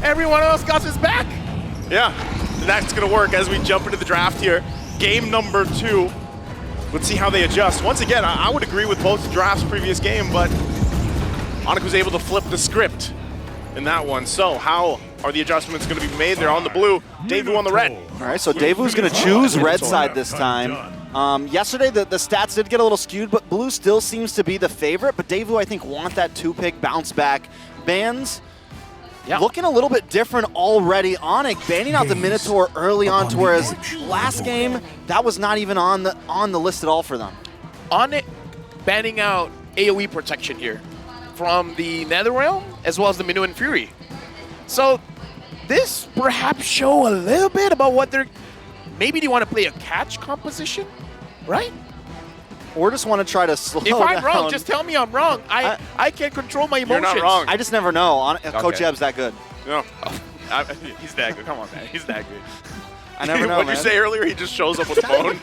everyone else got his back. Yeah, that's going to work as we jump into the draft here. Game number 2. Let's see how they adjust. Once again, I would agree with both drafts previous game, but ONIC was able to flip the script in that one. So how are the adjustments going to be made? They're on the blue, DEVU on the red. All right, so DEVU's going to choose red side this time. Yesterday, the stats did get a little skewed, but blue still seems to be the favorite. But DEVU, I think, want that 2-pick bounce back. Bans looking a little bit different already. ONIC banning out the Minotaur early on, whereas last game, that was not even on the list at all for them. ONIC banning out AoE protection here from the Netherrealm as well as the Minuan Fury. So this perhaps show a little bit about what they're... Maybe they want to play a catch composition, right? Or just want to try to slow down. If I'm wrong, just tell me I'm wrong. I can't control my emotions. You're not wrong. I just never know. Coach Eb's that good. No. He's that good. Come on, man. He's that good. I never know, What'd you say earlier? He just shows up with the bone.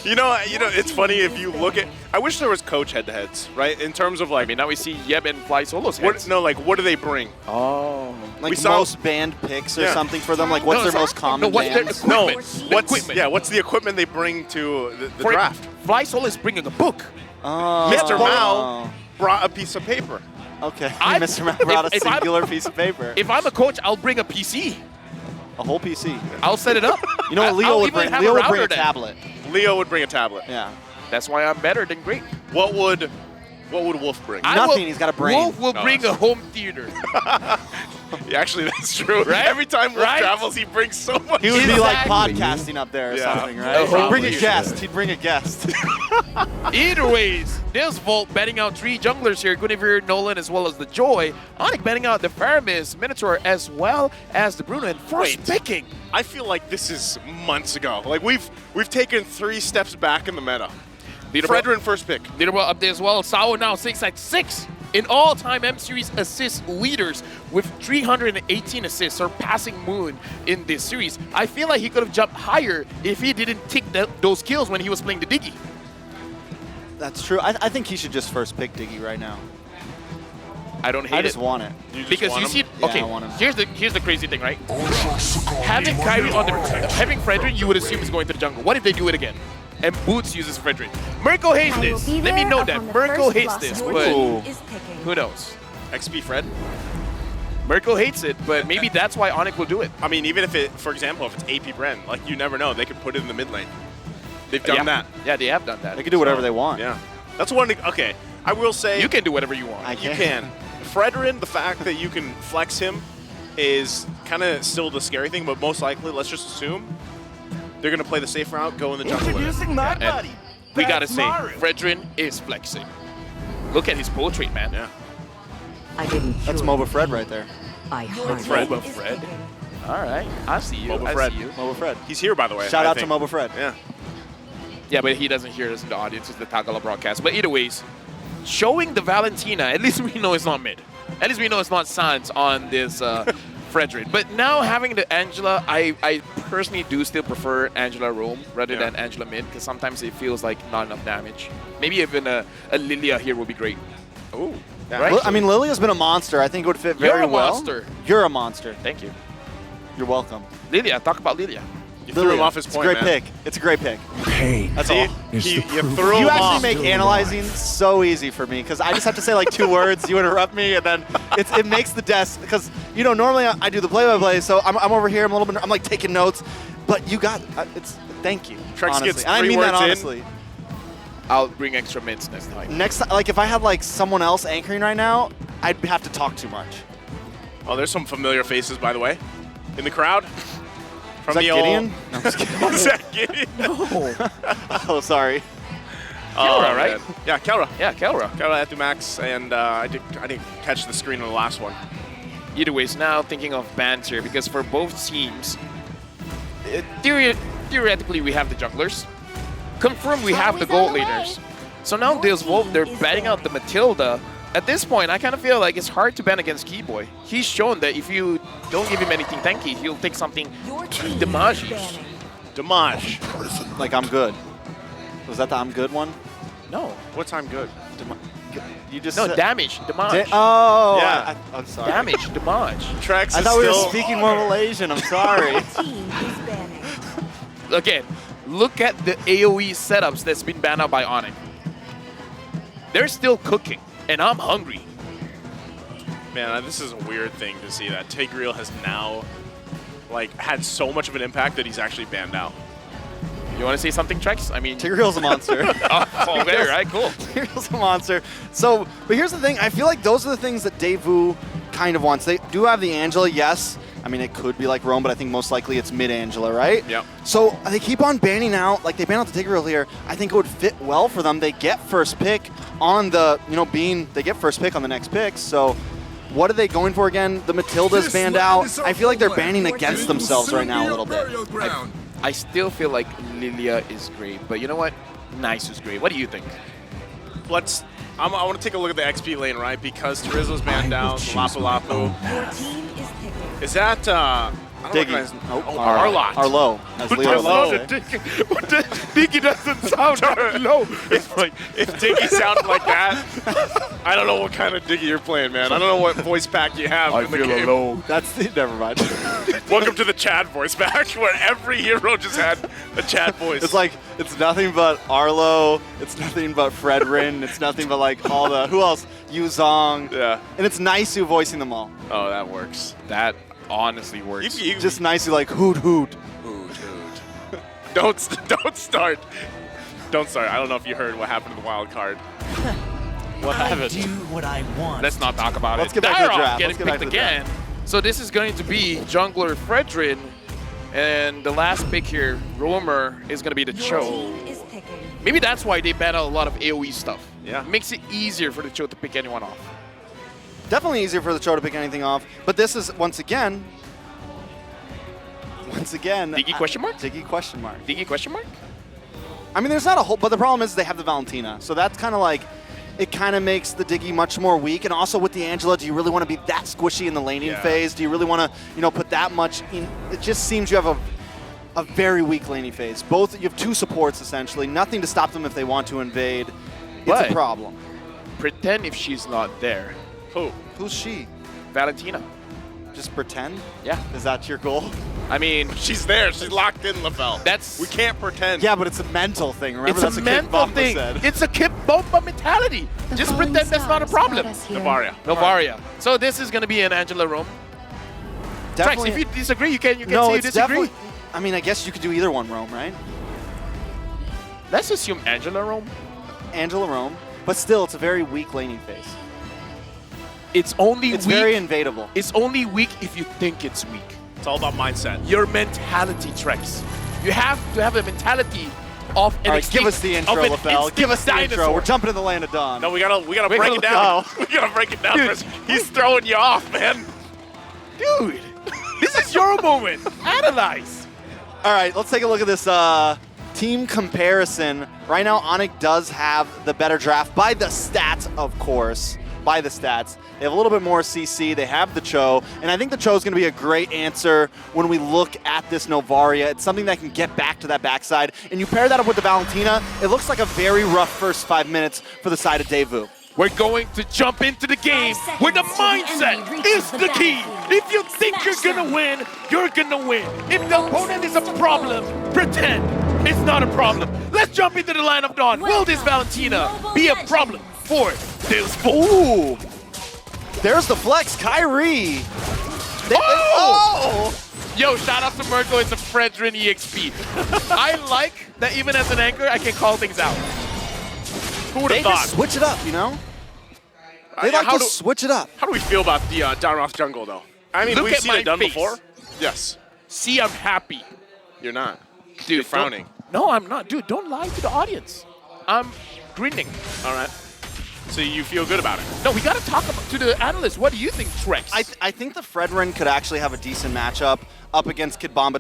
you know, it's funny if you look at. I wish there was coach head-to-heads, right? In terms of like. I mean, now we see Yeb and Fly Solo's heads. What do they bring? Oh. Like most banned picks or something for them. Like what's their most common bans? What's the equipment they bring to the draft? Fly Solo is bringing a book. Mr. Mao brought a piece of paper. Okay. Mr. Mao brought a singular piece of paper. If I'm a coach, I'll bring a PC. A whole PC. I'll set it up. You know what Leo would bring? Leo would bring a tablet. Leo would bring a tablet. Yeah. That's why I'm better than great. What would Wolf bring? Nothing. He's got a brain. Wolf will bring a home theater. Yeah, actually, that's true. Right? Every time Wolf travels, he brings so much. He would be like podcasting up there or something, right? He'd bring a guest. He'd bring a guest. Either ways, this Volt betting out 3 junglers here, Guinevere, Nolan, as well as the Joy. ONIC betting out the Faramis, Minotaur, as well as the Bruno, and first picking. I feel like this is months ago. Like we've taken 3 steps back in the meta. Fredrin first pick. Leaderboard update as well. Sao now 6 in all-time M-Series assist leaders with 318 assists, surpassing Moon in this series. I feel like he could have jumped higher if he didn't take those kills when he was playing the Diggy. That's true. I think he should just first pick Diggy right now. I don't hate it. I just want it. Because you see, Yeah, okay, I want him. here's the crazy thing, right? Having Kyrie on having Fredrin, you would assume is going to the jungle. What if they do it again? And Boots uses Fredrin. Mirko hates this. Let me know that. Mirko hates this, but who knows? XP Fred. Mirko hates it, but maybe that's why ONIC will do it. I mean, even if it, for example, if it's AP Bren, like you never know, they could put it in the mid lane. They've done that. Yeah, they have done that. They can do whatever they want. Yeah. That's one. Okay, I will say. You can do whatever you want. You can. Fredrin, the fact that you can flex him is kind of still the scary thing, but most likely, let's just assume they're going to play the safe route, go in the jungle with it. And we got to say, Fredrin is flexing. Look at his portrait, man. Yeah. That's MOBA Fred right there. MOBA Fred. All right. I see you. MOBA Fred. MOBA Fred. He's here, by the way. Shout out to MOBA Fred. Yeah. Yeah, but he doesn't hear us in the audience. It's the Tagala broadcast. But either ways, showing the Valentina, at least we know it's not mid. At least we know it's not Sans on this Fredrin. But now having the Angela, I personally do still prefer Angela roam rather than Angela mid, because sometimes it feels like not enough damage. Maybe even a Lilia here would be great. Ooh. Right? Well, I mean, Lilia's been a monster. I think it would fit very well. You're a monster. You're a monster. Thank you. You're welcome. Lilia, talk about Lilia. You threw him off his point, It's a great pick. It's a great pick. Pain. That's all. You threw him You off. actually make analyzing so easy for me because I just have to say like 2 words. You interrupt me, and then it makes the desk because normally I do the play-by-play, so I'm over here. I'm a little bit. I'm like taking notes, but you got it's. Thank you. Trex honestly. gets 3 I mean words that honestly. in. I'll bring extra mints next time. Next time, like if I had like someone else anchoring right now, I'd have to talk too much. Oh, there's some familiar faces, by the way, in the crowd. From Is that the Gideon? Old... No, I'm just kidding. Is that Gideon? No. Oh, sorry. Kelra, right? Man. Yeah, Kelra. Yeah, Kelra. Kelra at the max, and I didn't catch the screen on the last one. Either ways, now thinking of bans here, because for both teams, theoretically we have the junglers. Confirmed we have the gold leaders. So now this Wolf, they're batting out the Matilda. At this point, I kind of feel like it's hard to ban against Keyboy. He's shown that if you don't give him anything tanky, he'll take something damage. Damage. Like I'm good. Was that the I'm good one? No. What's I'm good? You just No, said- damage. Damage. Oh, Yeah. I'm sorry. Damage. Damage. Trex I is thought we were still... speaking more Malaysian. I'm sorry. Team is banning. Again, look at the AoE setups that's been banned out by ONIC. They're still cooking, and I'm hungry. Man, this is a weird thing to see that Tigreal has now like had so much of an impact that he's actually banned out. You want to say something, Trex? I mean, Tigreal's a monster. oh, there, right? Cool. Tigreal's a monster. So, but here's the thing. I feel like those are the things that DEVU kind of wants. They do have the Angela, yes. I mean, it could be like Rome, but I think most likely it's mid-Angela, right? Yep. So they keep on banning out, like they ban out the Tigreal here. I think it would fit well for them. They get first pick on the, they get first pick on the next pick. So what are they going for again? The Matilda's banned out. I feel like they're banning against themselves right now a little bit. I still feel like Lilia is great, but you know what? Nice is great. What do you think? I want to take a look at the XP lane, right? Because Terizzo's banned down, Lapu Lapu. Your team is picking. Is that, I don't Diggy. recognize... Oh, Arlott. Arlo, as Leo Arlo. would say. Diggy doesn't sound low. If Diggy sounded like that, I don't know what kind of Diggy you're playing, man. I don't know what voice pack you have in the game. alone. That's never mind. Welcome to the Chad voice pack, where every hero just had a Chad voice. It's like, it's nothing but Arlo, it's nothing but Fredrin, it's nothing but like all the, who else? Yuzong. Yeah. And it's Naisu voicing them all. Oh, that works. That honestly works. Just Naisu like hoot hoot. Don't start. Don't start. I don't know if you heard what happened to the wild card. What happened? do what I want. Let's not talk about Let's it. get back to the Dyrok draft. getting Let's get back picked to the draft. again. So this is going to be jungler Fredrin, and the last pick here, Roamer, is going to be the Your Cho. team is picking. Maybe that's why they ban out a lot of AoE stuff. Yeah. Makes it easier for the Cho to pick anyone off. Definitely easier for the Cho to pick anything off, but this is, once again, Diggy question mark? Diggy question mark. Diggy question mark? I mean, there's not a whole, but the problem is they have the Valentina. So that's kind of like, it kind of makes the Diggy much more weak. And also with the Angela, do you really want to be that squishy in the laning phase? Do you really want to, put that much in? It just seems you have a very weak laning phase. Both, you have two supports essentially, nothing to stop them if they want to invade. It's But- a problem. Pretend if she's not there. Who? Who's she? Valentina. Just pretend? Yeah. Is that your goal? I mean, She's there. She's locked in, LaFell. That's- We can't pretend. Yeah, but it's a mental thing. Remember, it's that's a what Kid mental Bumba thing. said. It's a Kid Bumba mentality. Just pretend that's not a problem. Navaria. Novaria. So this is going to be an Angela Rome. Trex, if you disagree, you can no, say you it's disagree. definitely. I mean, I guess you could do either one, Rome, right? Let's assume Angela Rome. Angela Rome, but still, it's a very weak laning phase. It's only It's weak. very invadable. It's only weak if you think it's weak. It's all about mindset. Your mentality, Trex. You have to have a mentality of an All right, give us the intro, of an LaFell. instinct Give us the dinosaur. intro. We're jumping in the land of dawn. No, we gotta We're break gonna it down. go. We gotta break it down. Dude. First. He's throwing you off, man. Dude, this is your moment. Analyze. All right, let's take a look at this team comparison. Right now, ONIC does have the better draft by the stats, of course. By the stats. They have a little bit more CC. They have the Cho. And I think the Cho is going to be a great answer when we look at this Novaria. It's something that can get back to that backside. And you pair that up with the Valentina, it looks like a very rough first 5 minutes for the side of DEVU. We're going to jump into the game where the mindset is the key. If you think you're gonna win, you're gonna win. If the opponent is a problem, pretend it's not a problem. Let's jump into the line of dawn. Will this Valentina be a problem for this? Ooh! There's the flex, Kyrie. Oh! Yo, shout out to Merko. It's a Fredrin EXP. I like that even as an anchor, I can call things out. Who would They have thought? just switch it up, you know? They like to switch it up. How do we feel about the Dynamos jungle, though? I mean, Look we've at seen my it done face. before. Yes. See, I'm happy. You're not. Dude, You're frowning. No, I'm not. Dude, don't lie to the audience. I'm grinning. All right. So you feel good about it? No, we got to talk to the analysts. What do you think, Trex? I think the Fredrin could actually have a decent matchup up against Kid Bamba,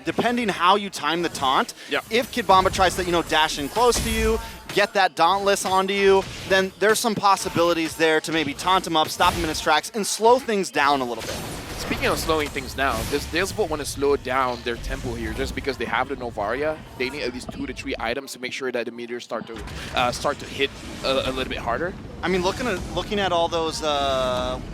depending how you time the taunt. Yeah. If Kid Bamba tries to, dash in close to you, get that Dauntless onto you, then there's some possibilities there to maybe taunt him up, stop him in his tracks, and slow things down a little bit. speaking of slowing things down, does DEVU want to slow down their tempo here just because they have the Novaria? They need at least 2 to 3 items to make sure that the meters start to hit a little bit harder. I mean, looking at all those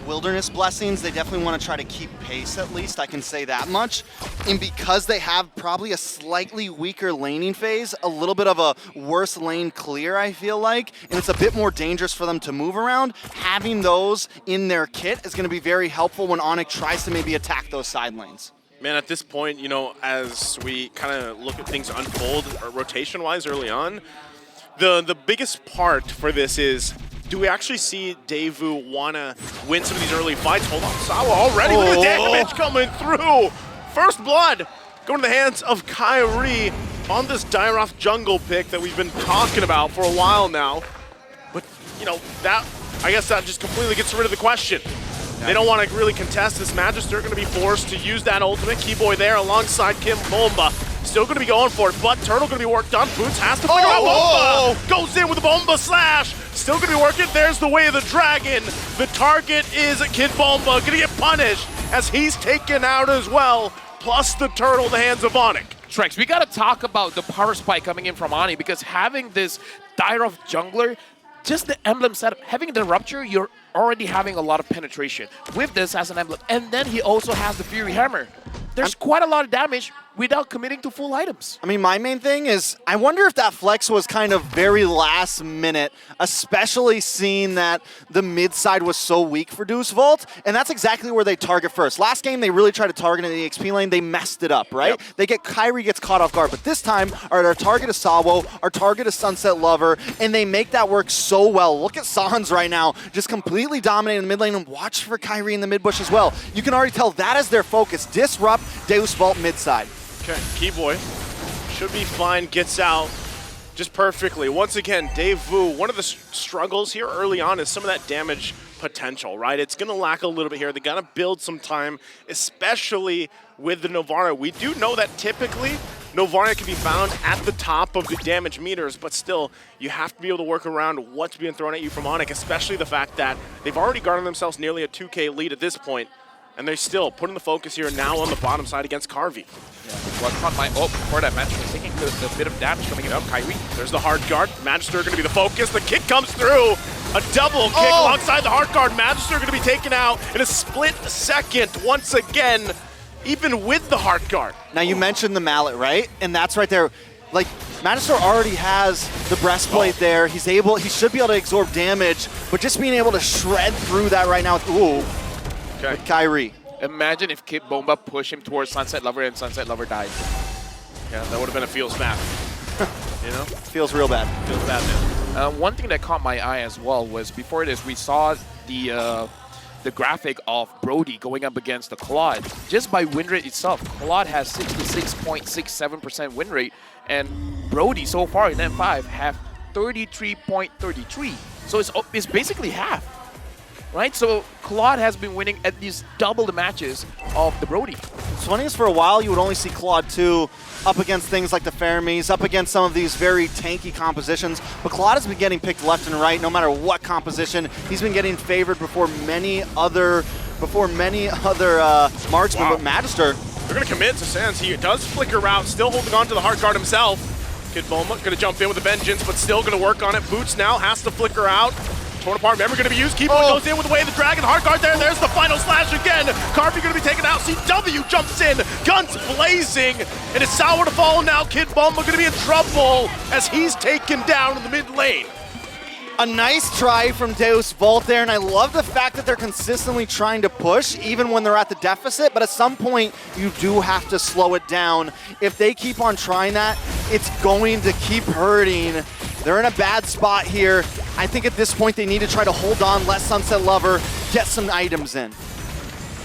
wilderness blessings, they definitely want to try to keep pace at least. I can say that much. And because they have probably a slightly weaker laning phase, a little bit of a worse lane clear, I feel like, and it's a bit more dangerous for them to move around, having those in their kit is going to be very helpful when ONIC tries to maybe attack those side lanes. Man, at this point, you know, as we kind of look at things unfold rotation-wise early on, the biggest part for this is, do we actually see DEVU want to win some of these early fights? Hold on, Sawa already with the damage coming through. First blood going to the hands of Kyrie on this Dairoth jungle pick that we've been talking about for a while now. But, you know, I guess that just completely gets rid of the question. They don't want to really contest this. Magister going to be forced to use that ultimate. Keyboy there alongside Kim Bomba. Still going to be going for it, but Turtle going to be worked on. Boots has to figure out Bomba. Goes in with a Bomba slash. Still going to be working. There's the way of the dragon. The target is Kid Bomba. Going to get punished as he's taken out as well. Plus the Turtle in the hands of ONIC. Trex, we got to talk about the power spike coming in from Ani because having this Dairoth jungler, just the emblem setup, having the Rupture, you're already having a lot of penetration with this as an emblem. And then he also has the Fury Hammer. There's quite a lot of damage without committing to full items. I mean, my main thing is, I wonder if that flex was kind of very last minute, especially seeing that the mid side was so weak for Deuce Vault, and that's exactly where they target first. Last game, they really tried to target in the XP lane, they messed it up, right? Yep. Kyrie gets caught off guard, but this time, our target is Sawo, our target is Sunset Lover, and they make that work so well. Look at Sans right now, just completely dominating the mid lane, and watch for Kyrie in the mid bush as well. You can already tell that is their focus, disrupt Deus Vault mid side. Okay, Keyboy should be fine, gets out just perfectly. Once again, DEVU, one of the struggles here early on is some of that damage potential, right? It's going to lack a little bit here. They got to build some time, especially with the Novaria. We do know that typically Novaria can be found at the top of the damage meters, but still, you have to be able to work around what's being thrown at you from ONIC, especially the fact that they've already garnered themselves nearly a 2K lead at this point. And they're still putting the focus here now on the bottom side against Carvey. Yeah. Well, caught my before that Magister was taking a bit of damage coming in up. Kyrie. There's the hard guard. Magister going to be the focus. The kick comes through. A double kick alongside the hard guard. Magister going to be taken out in a split second once again, even with the hard guard. Now you mentioned the mallet, right? And that's right there. Like, Magister already has the breastplate there. He should be able to absorb damage, but just being able to shred through that right now. Ooh. Okay. With Kyrie. Imagine if Kid Bomba pushed him towards Sunset Lover and Sunset Lover died. Yeah, that would have been a feels bad. You know? Feels real bad. Feels bad, man. One thing that caught my eye as well was before this, we saw the graphic of Brody going up against the Claude. Just by win rate itself, Claude has 66.67% win rate, and Brody so far in M5 have 33.33. So it's basically half. Right, so Claude has been winning at least double the matches of the Brody. What's funny is for a while you would only see Claude 2 up against things like the Fermis, up against some of these very tanky compositions, but Claude has been getting picked left and right no matter what composition. He's been getting favored before many other marksmen, but Magister. They're going to commit to Sans. He does flicker out, still holding on to the hard guard himself. Kid Bulma going to jump in with a vengeance, but still going to work on it. Boots now has to flicker out. Torn apart, remember going to be used. Keyboard goes in with the way of the dragon. Hard guard there. There's the final slash again. Carvey going to be taken out. CW jumps in. Guns blazing. And it's Sour to follow now. Kid Bomba going to be in trouble as he's taken down in the mid lane. A nice try from Deus Vault there, and I love the fact that they're consistently trying to push, even when they're at the deficit, but at some point, you do have to slow it down. If they keep on trying that, it's going to keep hurting. They're in a bad spot here. I think at this point, they need to try to hold on, let Sunset Lover get some items in.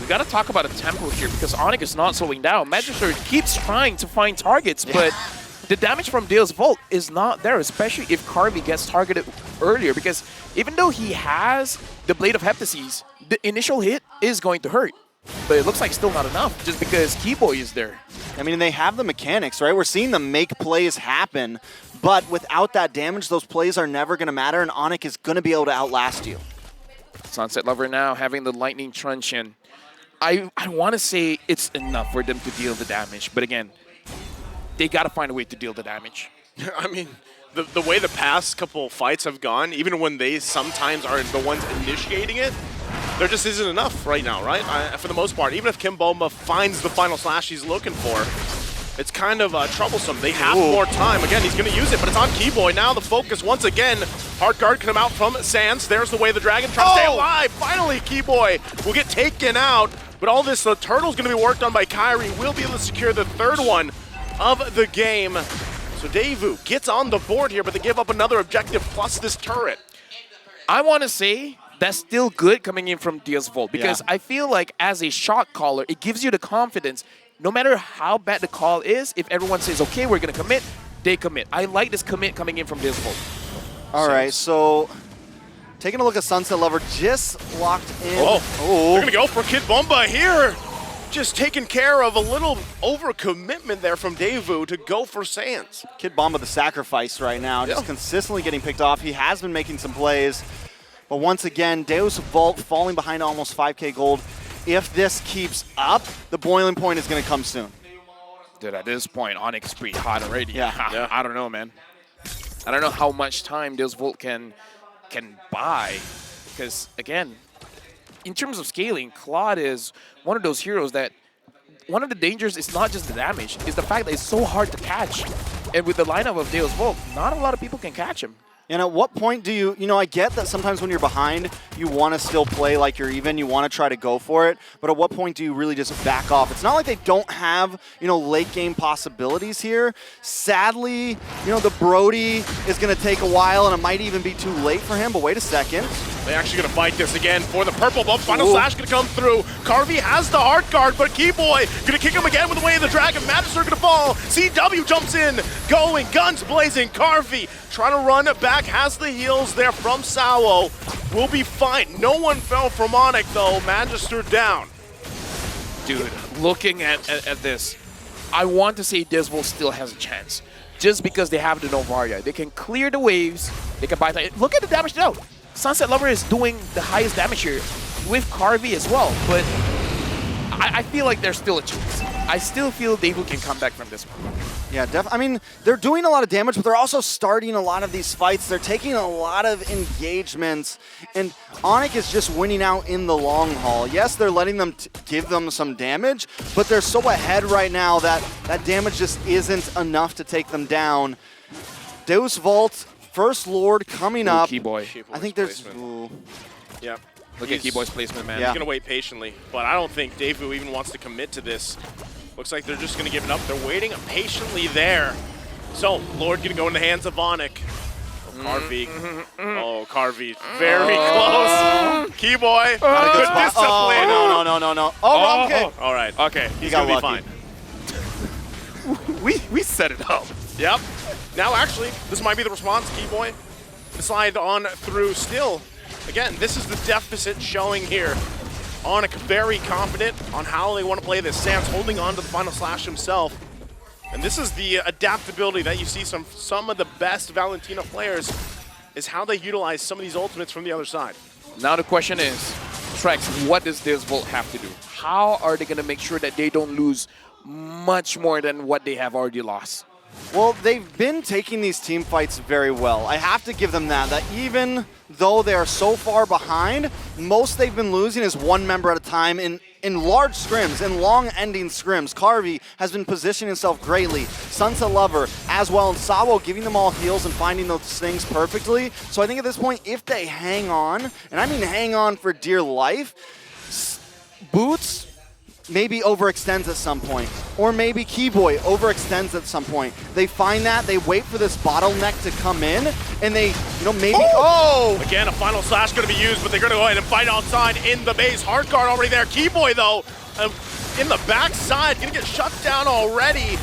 We got to talk about a tempo here, because ONIC is not slowing down. Magister keeps trying to find targets, but the damage from Deus Vault is not there, especially if Carvey gets targeted earlier, because even though he has the Blade of Heptases, the initial hit is going to hurt. But it looks like still not enough, just because Keyboy is there. I mean, they have the mechanics, right? We're seeing them make plays happen, but without that damage, those plays are never going to matter, and ONIC is going to be able to outlast you. Sunset Lover now having the Lightning Truncheon. I want to say it's enough for them to deal the damage, but again, they got to find a way to deal the damage. I mean, the way the past couple fights have gone, even when they sometimes are the ones initiating it, there just isn't enough right now, right? For the most part, even if Kim Bomba finds the final slash he's looking for, it's kind of troublesome. They have more time. Again, he's going to use it, but it's on Keyboy. Now the focus once again. Hard guard come out from Sans. There's the way the Dragon tries to stay alive. Finally, Keyboy will get taken out, but all this Turtle's going to be worked on by Kyrie. Will be able to secure the third one of the game. So DEVU gets on the board here, but they give up another objective plus this turret. I want to say that's still good coming in from DSVolt because I feel like as a shot caller, it gives you the confidence. No matter how bad the call is, if everyone says, okay, we're going to commit, they commit. I like this commit coming in from DSVolt. All right, so taking a look at Sunset Lover, just locked in. They're going to go for Kid Bomba here. Just taking care of a little overcommitment there from DEVU to go for Sans. Kid Bomba the sacrifice right now, just consistently getting picked off. He has been making some plays, but once again, DSVolt falling behind almost 5K gold. If this keeps up, the boiling point is going to come soon. Dude, at this point, ONIC is pretty hot already. Yeah. I don't know, man. I don't know how much time DSVolt can buy. Because, again, in terms of scaling, Claude is one of those heroes that one of the dangers is not just the damage, it's the fact that it's so hard to catch. And with the lineup of DSVolt, not a lot of people can catch him. And at what point do you I get that sometimes when you're behind, you want to still play like you're even, you want to try to go for it, but at what point do you really just back off? It's not like they don't have, late game possibilities here. Sadly, the Brody is going to take a while and it might even be too late for him, but wait a second. They're actually going to fight this again for the purple buff. Final slash going to come through. Carvey has the hard guard, but Keyboy going to kick him again with the way of the Dragon. Magister going to fall. CW jumps in, going, guns blazing. Carvey trying to run back, has the heals there from Sawo. Will be fine. No one fell from ONIC though. Magister down. Dude, looking at this, I want to say DSVolt still has a chance. Just because they have the Novaria. They can clear the waves. They can buy time. Look at the damage dealt. Sunset Lover is doing the highest damage here with Carvey as well. But I feel like there's still a chance. I still feel DEVU can come back from this one. Yeah, I mean, they're doing a lot of damage, but they're also starting a lot of these fights. They're taking a lot of engagements, and ONIC is just winning out in the long haul. Yes, they're letting them give them some damage, but they're so ahead right now that that damage just isn't enough to take them down. DSVolt, First Lord coming up. Keyboy. I think there's... Yeah. Look at Keyboy's placement, man. He's going to wait patiently, but I don't think DEVU even wants to commit to this. Looks like they're just going to give it up. They're waiting patiently there. So, Lord going to go in the hands of ONIC. Carvey. Carvey. Very close. Keyboy. Good discipline. No. Oh, okay. All right. Okay. He's going to be fine. We set it up. Yep. Now, actually, this might be the response. Keyboy slide on through still. Again, this is the deficit showing here. ONIC very confident on how they want to play this. Sans holding on to the final slash himself. And this is the adaptability that you see some of the best Valentina players is how they utilize some of these ultimates from the other side. Now the question is, Trex, what does DSVolt have to do? How are they going to make sure that they don't lose much more than what they have already lost? Well, they've been taking these team fights very well. I have to give them that even though they are so far behind, most they've been losing is one member at a time in large scrims, in long-ending scrims. Carvey has been positioning himself greatly. Sunset Lover as well, and Sawo giving them all heals and finding those things perfectly. So I think at this point, if they hang on, and I mean hang on for dear life, Boots maybe overextends at some point, or maybe Keyboy overextends at some point. They find that, they wait for this bottleneck to come in, and they, maybe... Oh! Again, a final slash going to be used, but they're going to go ahead and fight outside in the base. Hard guard already there. Keyboy, though, in the backside, going to get shut down already.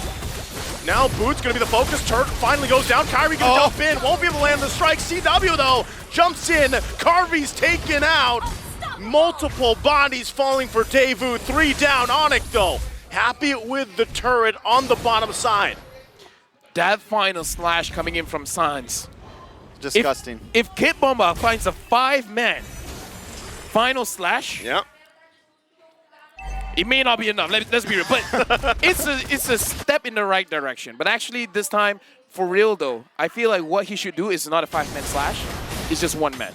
Now Boots going to be the focus. Turk finally goes down. Kyrie going to jump in. Won't be able to land the strike. CW, though, jumps in. Carvey's taken out. Multiple bodies falling for DEVU. 3 down. ONIC, though, happy with the turret on the bottom side. That final slash coming in from Sans. Disgusting. If Kid Bomba finds a 5-man final slash, It may not be enough. Let's be real, but it's a step in the right direction. But actually, this time, for real though, I feel like what he should do is not a 5-man slash. It's just 1 man.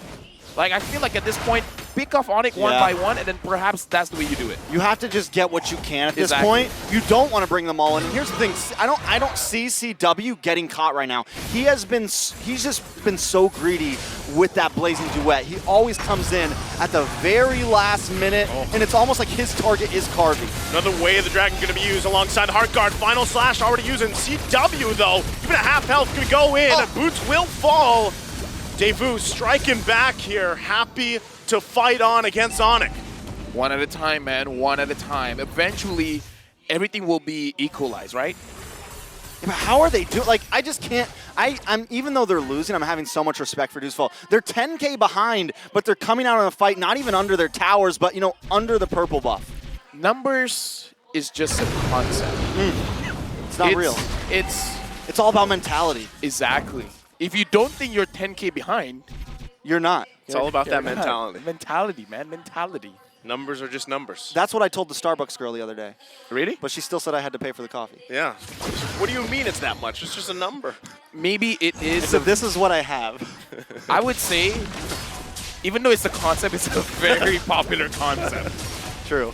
Like I feel like at this point, pick off ONIC one by one, and then perhaps that's the way you do it. You have to just get what you can at this point. You don't want to bring them all in. And here's the thing: I don't see CW getting caught right now. He's just been so greedy with that blazing duet. He always comes in at the very last minute, and it's almost like his target is Carvey. Another way of the Dragon going to be used alongside the Heart Guard. Final Slash already using CW though. Even a half health going to go in. Boots will fall. DEVU striking back here, happy to fight on against ONIC. One at a time, man, one at a time. Eventually, everything will be equalized, right? Yeah, but how are they doing? Like, I just can't. I'm even though they're losing, I'm having so much respect for DEVU. They're 10K behind, but they're coming out in a fight, not even under their towers, but under the purple buff. Numbers is just a concept. It's not real. It's all about mentality. Exactly. If you don't think you're 10K behind, you're not. It's all about that mentality. Mentality, man, mentality. Numbers are just numbers. That's what I told the Starbucks girl the other day. Really? But she still said I had to pay for the coffee. Yeah. What do you mean it's that much? It's just a number. Maybe it is. So this is what I have. I would say, even though it's a concept, it's a very popular concept. True.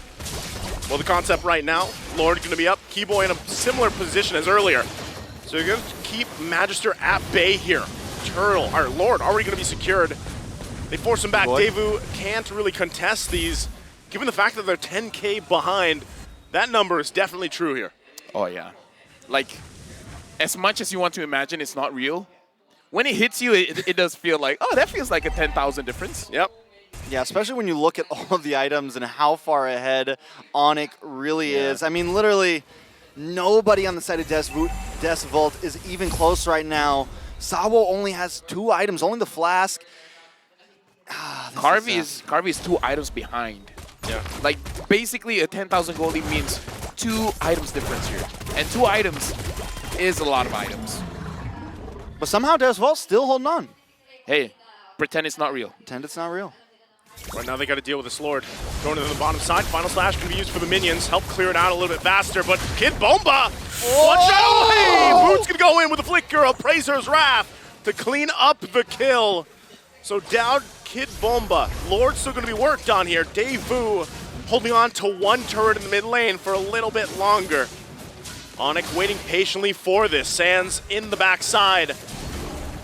Well, the concept right now, Lord going to be up. Keyboy in a similar position as earlier. So you're going to keep Magister at bay here. Lord already going to be secured. They force him back. DEVU can't really contest these. Given the fact that they're 10K behind, that number is definitely true here. Oh, yeah. Like, as much as you want to imagine it's not real, when it hits you, it does feel like, oh, that feels like a 10,000 difference. Yep. Yeah, especially when you look at all of the items and how far ahead ONIC really is. I mean, literally, nobody on the side of DEVU is even close right now. Sawo only has 2 items, only the flask. Carvey is 2 items behind. Yeah. Like, basically, a 10,000 goldie means 2 items difference here. And 2 items is a lot of items. But somehow DEVU still holding on. Hey, pretend it's not real. Pretend it's not real. Right now they got to deal with this Lord. Going to the bottom side. Final Slash can be used for the minions. Help clear it out a little bit faster. But Kid Bomba, one shot away! Boots going to go in with a flicker of Prazer's Wrath to clean up the kill. So down Kid Bomba. Lord's still going to be worked on here. DEVU holding on to 1 turret in the mid lane for a little bit longer. ONIC waiting patiently for this. Sands in the backside.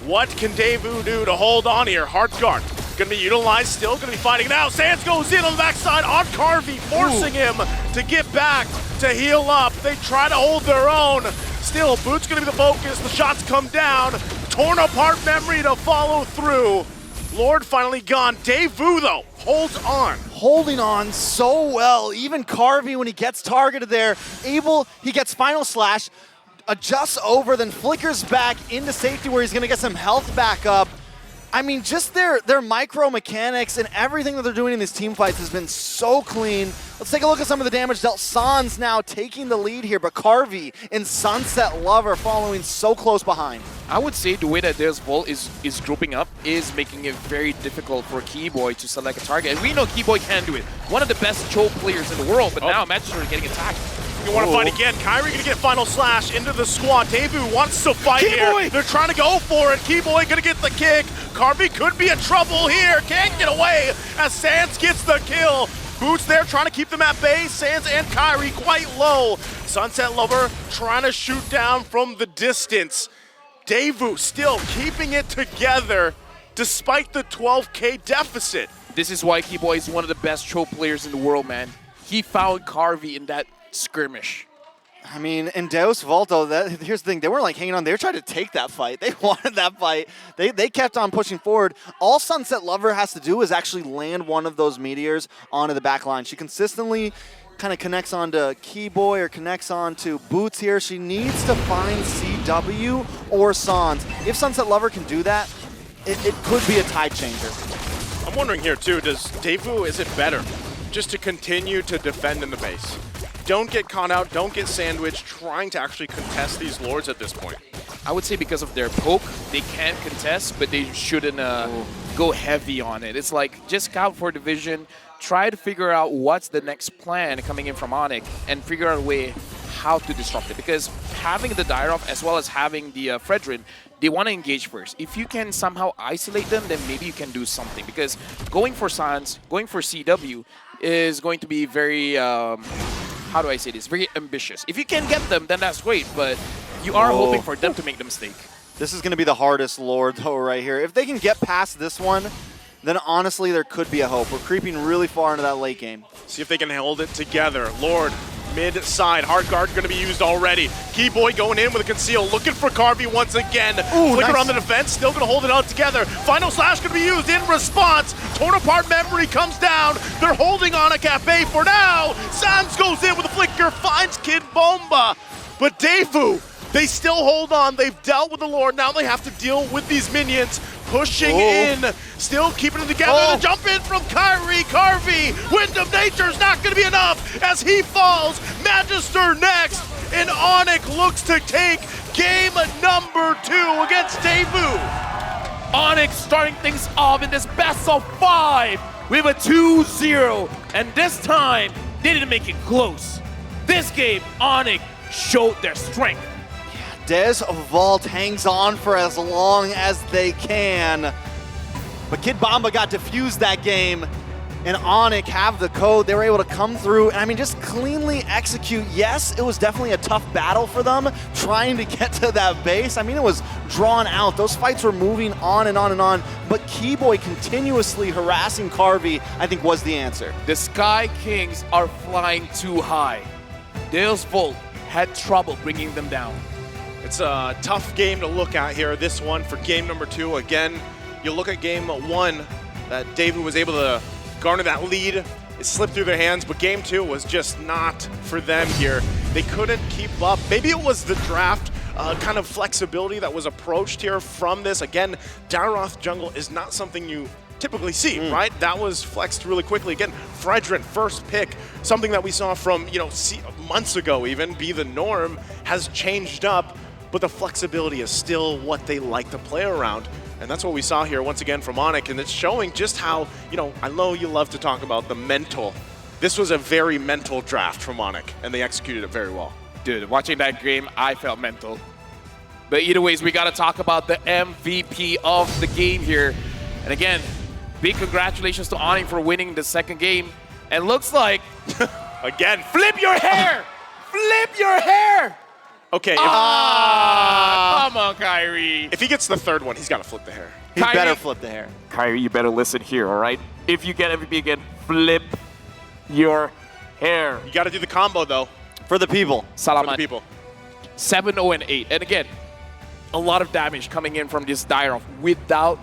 What can DEVU do to hold on here? Heart Guard gonna be utilized still, gonna be fighting now. Sands goes in on the backside on Carvey, forcing him to get back, to heal up. They try to hold their own. Still, Boots gonna be the focus. The shots come down. Torn apart memory to follow through. Lord finally gone. DEVU, though, holds on. Holding on so well. Even Carvey, when he gets targeted there, he gets Final Slash, adjusts over, then flickers back into safety where he's going to get some health back up. I mean, just their micro mechanics and everything that they're doing in these team fights has been so clean. Let's take a look at some of the damage dealt. Sans now taking the lead here, but Carvey and Sunset Lover following so close behind. I would say the way that DEVU is grouping up is making it very difficult for Keyboy to select a target. And we know Keyboy can do it. One of the best choke players in the world, but now Magister is getting attacked. You want to fight again. Kyrie gonna get Final Slash into the squad. DEVU wants to fight here. They're trying to go for it. Keyboy gonna get the kick. Carvey could be in trouble here. Can't get away as Sands gets the kill. Boots there trying to keep them at bay. Sands and Kyrie quite low. Sunset Lover trying to shoot down from the distance. DEVU still keeping it together despite the 12K deficit. This is why Keyboy is one of the best choke players in the world, man. He found Carvey in that skirmish. I mean, in Deus Volto, here's the thing. They weren't like hanging on. They were trying to take that fight. They wanted that fight. They kept on pushing forward. All Sunset Lover has to do is actually land one of those meteors onto the back line. She consistently kind of connects onto Keyboy or connects onto Boots here. She needs to find CW or Sans. If Sunset Lover can do that, it could be a tide changer. I'm wondering here too, does DEVU, is it better just to continue to defend in the base? Don't get caught out, don't get sandwiched, trying to actually contest these Lords at this point. I would say because of their poke, they can contest, but they shouldn't go heavy on it. It's like, just scout for division, try to figure out what's the next plan coming in from ONIC and figure out a way how to disrupt it. Because having the Dyrov as well as having the Fredrin, they want to engage first. If you can somehow isolate them, then maybe you can do something. Because going for Sans, going for CW is going to be very, how do I say this, very ambitious. If you can get them, then that's great, but you are hoping for them to make the mistake. This is going to be the hardest Lord, though, right here. If they can get past this one, then honestly, there could be a hope. We're creeping really far into that late game. See if they can hold it together. Lord, mid-side. Hard guard going to be used already. Keyboy going in with a conceal, looking for Carvey once again. Ooh, Flicker nice. on the defense, still going to hold it out together. Final Slash going to be used in response. Torn apart memory comes down. They're holding on a at bay for now. Sans goes in with a flicker, finds Kid Bomba. But DEVU, they still hold on. They've dealt with the Lord. Now they have to deal with these minions. Pushing in, still keeping it together. The jump in from Kyrie Carvey. Wind of Nature's not going to be enough as he falls. Magister next, and ONIC looks to take game number 2 against DEVU. ONIC starting things off in this best of 5 with a 2-0, and this time they didn't make it close. This game, ONIC showed their strength. Des Vault hangs on for as long as they can. But Kid Bomba got defused that game, and ONIC have the code. They were able to come through and, I mean, just cleanly execute. Yes, it was definitely a tough battle for them trying to get to that base. I mean, it was drawn out. Those fights were moving on and on and on, but Keyboy continuously harassing Carvey, I think, was the answer. The Sky Kings are flying too high. Deus Volt had trouble bringing them down. It's a tough game to look at here, this one for game number 2. Again, you look at game 1, that DEVU was able to garner that lead. It slipped through their hands, but game 2 was just not for them here. They couldn't keep up. Maybe it was the draft kind of flexibility that was approached here from this. Again, Daroth jungle is not something you typically see, right? That was flexed really quickly. Again, Fredrin, first pick, something that we saw from, months ago even, be the norm, has changed up. But the flexibility is still what they like to play around. And that's what we saw here once again from ONIC, and it's showing just how, I know you love to talk about the mental. This was a very mental draft from ONIC, and they executed it very well. Dude, watching that game, I felt mental. But either ways, we got to talk about the MVP of the game here. And again, big congratulations to ONIC for winning the second game. And looks like, Again, flip your hair! Flip your hair! okay, Come on, Kyrie. if he gets the third one, he's got to flip the hair. He Kyrie- better flip the hair. Kyrie, you better listen here, all right? If you get MVP again, flip your hair. You got to do the combo, though, For the people. for the Salamat. people. 7-0-8. And again, a lot of damage coming in from this Dyrov without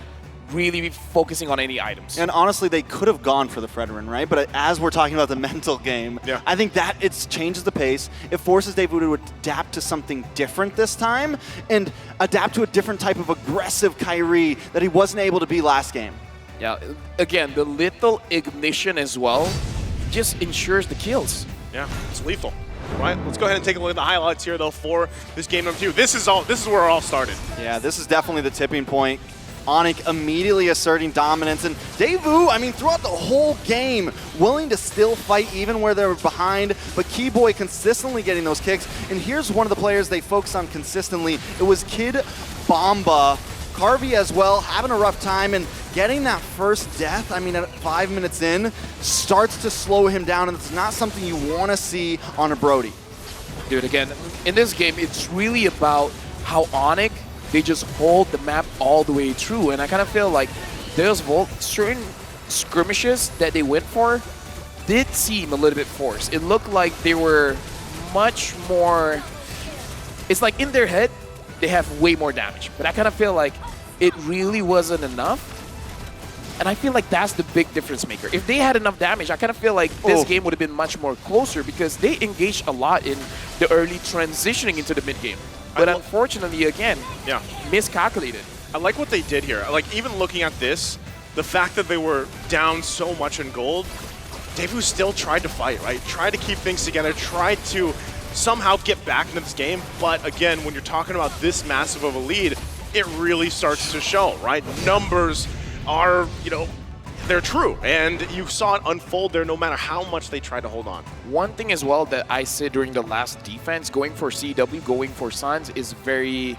really focusing on any items. And honestly, they could have gone for the Fredrin, right? But as we're talking about the mental game, Yeah. I think that it changes the pace. It forces DEVU to adapt to something different this time and adapt to a different type of aggressive Kyrie that he wasn't able to be last game. Yeah, again, the little ignition as well just ensures the kills. Yeah, it's lethal. Right, let's go ahead and take a look at the highlights here, though, for this game number 2. This is where it all started. Yeah, this is definitely the tipping point. ONIC immediately asserting dominance, and DEVU, I mean, throughout the whole game, willing to still fight even where they're behind, but Keyboy consistently getting those kicks. And here's one of the players they focus on consistently. It was Kid Bomba. Carvey as well, having a rough time, and getting that first death, I mean, at 5 minutes in, starts to slow him down, and it's not something you want to see on a Brody. Dude, again, in this game, it's really about how ONIC, they just hold the map all the way through. And I kind of feel like Deus Volt, certain skirmishes that they went for did seem a little bit forced. It looked like they were much more, it's like in their head, they have way more damage. But I kind of feel like it really wasn't enough. And I feel like that's the big difference maker. If they had enough damage, I kind of feel like this game would have been much more closer because they engaged a lot in the early transitioning into the mid game. But unfortunately, again, miscalculated. I like what they did here. Like, even looking at this, the fact that they were down so much in gold, DEVU still tried to fight, right? Tried to keep things together, tried to somehow get back into this game. But again, when you're talking about this massive of a lead, it really starts to show, right? Numbers are, they're true. And you saw it unfold there no matter how much they tried to hold on. One thing as well that I said during the last defense, going for CW, going for Suns is very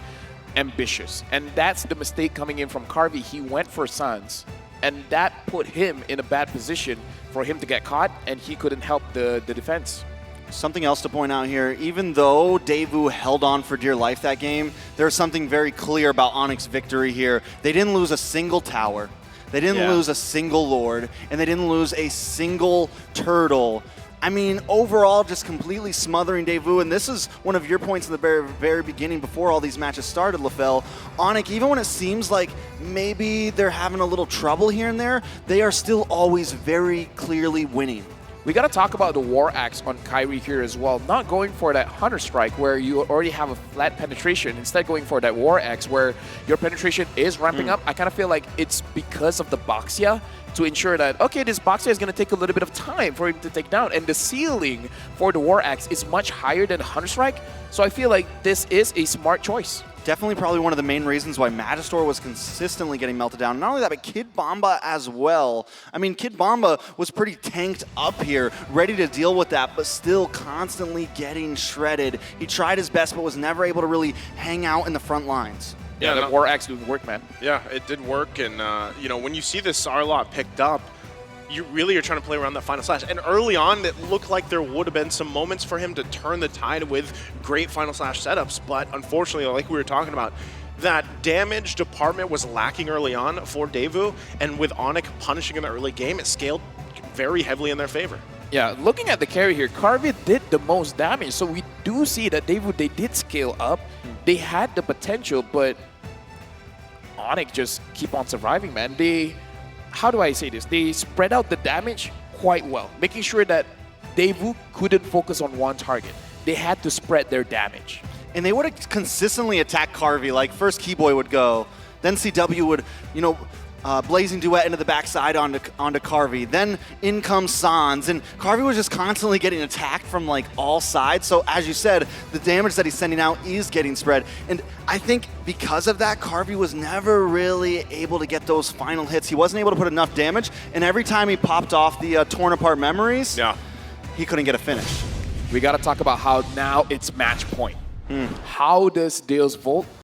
ambitious. And that's the mistake coming in from Carvey. He went for Suns, and that put him in a bad position for him to get caught, and he couldn't help the defense. Something else to point out here, even though DEVU held on for dear life that game, there's something very clear about ONIC's victory here. They didn't lose a single tower, they didn't lose a single lord, and they didn't lose a single turtle. I mean, overall, just completely smothering DEVU, and this is one of your points in the very, very beginning before all these matches started, LaFell. ONIC, even when it seems like maybe they're having a little trouble here and there, they are still always very clearly winning. We got to talk about the War Axe on Kyrie here as well. Not going for that Hunter Strike where you already have a flat penetration. Instead going for that War Axe where your penetration is ramping up. I kind of feel like it's because of the Boxia to ensure that, okay, this Boxia is going to take a little bit of time for him to take down. And the ceiling for the War Axe is much higher than Hunter Strike. So I feel like this is a smart choice. Definitely probably one of the main reasons why Magistor was consistently getting melted down. Not only that, but Kid Bomba as well. I mean, Kid Bomba was pretty tanked up here, ready to deal with that, but still constantly getting shredded. He tried his best, but was never able to really hang out in the front lines. Yeah, the War Axe didn't work, man. Yeah, it did work, and you know, when you see this Sarlot picked up, you really are trying to play around that final slash. And early on, it looked like there would have been some moments for him to turn the tide with great final slash setups. But unfortunately, like we were talking about, that damage department was lacking early on for DEVU. And with ONIC punishing in the early game, it scaled very heavily in their favor. Yeah, looking at the carry here, Carvey did the most damage. So we do see that DEVU, they did scale up. They had the potential, but ONIC just keep on surviving, man. How do I say this? They spread out the damage quite well, making sure that DEVU couldn't focus on one target. They had to spread their damage. And they would have consistently attacked Carvey. Like, first Keyboy would go, then CW would, you know, Blazing Duet into the backside onto Carvey. Then in comes Sans, and Carvey was just constantly getting attacked from like all sides. So as you said, the damage that he's sending out is getting spread. And I think because of that, Carvey was never really able to get those final hits. He wasn't able to put enough damage, and every time he popped off the torn apart memories, he couldn't get a finish. We got to talk about how now it's match point. How does Deus Volt